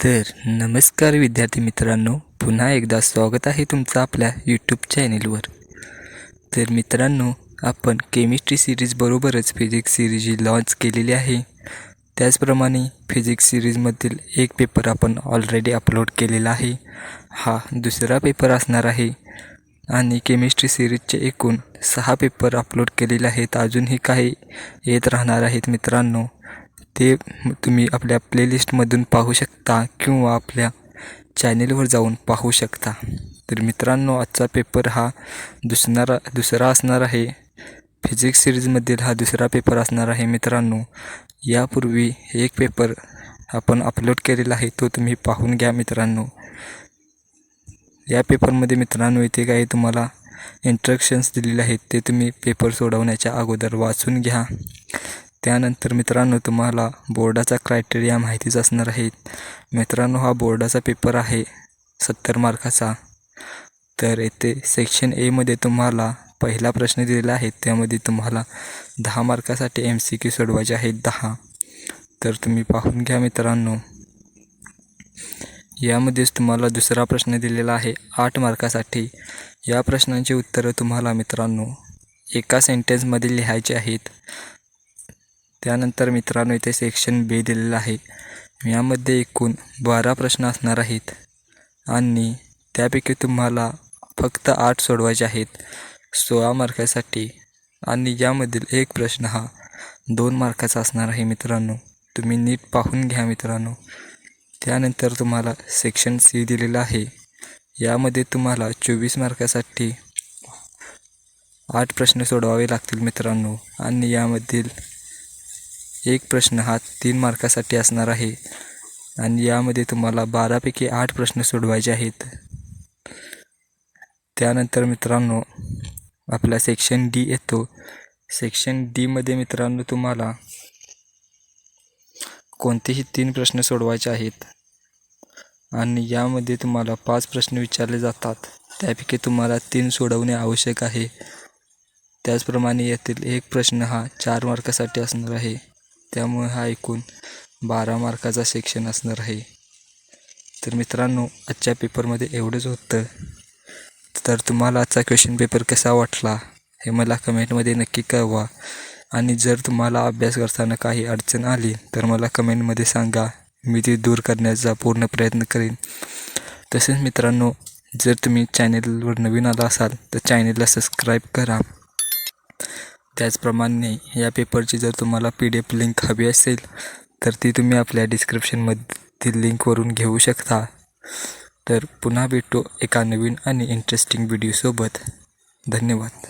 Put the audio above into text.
तर नमस्कार विद्यार्थी मित्रांनो, पुन्हा एकदा स्वागत आहे तुमचं आपल्या यूट्यूब चॅनेलवर। तर मित्रांनो, आपण केमिस्ट्री सिरीज बरोबरच फिजिक्स सिरीज लॉन्च केलेली आहे। त्याचप्रमाणे फिजिक्स सिरीजमधील एक पेपर आपण ऑलरेडी अपलोड केलेला आहे। हा दुसरा पेपर असणार आहे आणि केमिस्ट्री सिरीजचे एकूण 6 पेपर अपलोड केलेले आहेत। अजूनही काही येत राहणार आहेत मित्रांनो, ते तुम्ही आपल्या प्लेलिस्टमधून पाहू शकता किंवा आपल्या चॅनेलवर जाऊन पाहू शकता। तर मित्रांनो, आजचा पेपर हा दुसरा असणार आहे। फिजिक्स सिरीजमधील हा दुसरा पेपर असणार आहे मित्रांनो। यापूर्वी एक पेपर आपण अपलोड केलेला आहे, तो तुम्ही पाहून घ्या मित्रांनो। या पेपरमध्ये मित्रांनो इथे काही तुम्हाला इंस्ट्रक्शन्स दिलेले आहेत, ते तुम्ही पेपर सोडवण्याच्या अगोदर वाचून घ्या। त्यानंतर मित्रांनो, तुम्हाला बोर्डाचा क्रायटेरिया माहितीच असणार आहे मित्रांनो। हा बोर्डाचा पेपर आहे 70 मार्काचा। तर येथे सेक्शन ए मध्ये तुम्हाला पहिला प्रश्न दिलेला आहे, त्यामध्ये तुम्हाला 10 मार्कासाठी MCQ सोडवायचे आहेत 10। तर तुम्ही पाहून घ्या मित्रांनो। यामध्येच तुम्हाला दुसरा प्रश्न दिलेला आहे 8 मार्कासाठी। या प्रश्नांची उत्तरं तुम्हाला मित्रांनो एका सेंटेन्समध्ये लिहायचे आहेत। त्यानंतर मित्रांनो, इथे सेक्शन बी दिलेला आहे। यामध्ये एकूण 12 प्रश्न असणार आहेत आणि त्यापैकी तुम्हाला फक्त 8 सोडवायचे आहेत 16 मार्कासाठी। आणि यामधील एक प्रश्न हा 2 मार्काचा असणार आहे मित्रांनो, तुम्ही नीट पाहून घ्या मित्रांनो। त्यानंतर तुम्हाला सेक्शन सी दिलेला आहे। यामध्ये तुम्हाला 24 मार्कासाठी 8 प्रश्न सोडवावे लागतील मित्रांनो आणि यामधील एक प्रश्न हा 3 मार्कासाठी असणार आहे आणि यामध्ये तुम्हाला 12 पैकी 8 प्रश्न सोडवायचे आहेत। त्यानंतर मित्रांनो, आपला सेक्शन डी येतो। सेक्शन डी मध्ये मित्रांनो तुम्हाला कोणतेही 3 प्रश्न सोडवायचे आहेत आणि यामध्ये तुम्हाला 5 प्रश्न विचारले जातात, त्यापैकी तुम्हाला 3 सोडवणे आवश्यक आहे। त्याचप्रमाणे यातील एक प्रश्न हा 4 मार्कासाठी असणार आहे, त्यामुळे हा एकूण 12 मार्काचा सेक्शन असणार आहे। तर मित्रांनो, आजच्या पेपरमध्ये एवढंच होतं। तर तुम्हाला आजचा क्वेश्चन पेपर कसा वाटला हे मला कमेंटमध्ये नक्की कळवा आणि जर तुम्हाला अभ्यास करताना काही अडचण आली तर मला कमेंटमध्ये सांगा, मी ती दूर करण्याचा पूर्ण प्रयत्न करेन। तसेच मित्रांनो, जर तुम्ही चॅनेलवर नवीन आला असाल तर चॅनेलला सबस्क्राईब करा। त्याचप्रमाणे या पेपरची जर तुम्हाला PDF लिंक हवी असेल तर ती तुम्ही आपल्या डिस्क्रिप्शनमधील लिंकवरून घेऊ शकता। तर पुन्हा भेटू एका नवीन आणि इंटरेस्टिंग व्हिडिओसोबत। धन्यवाद।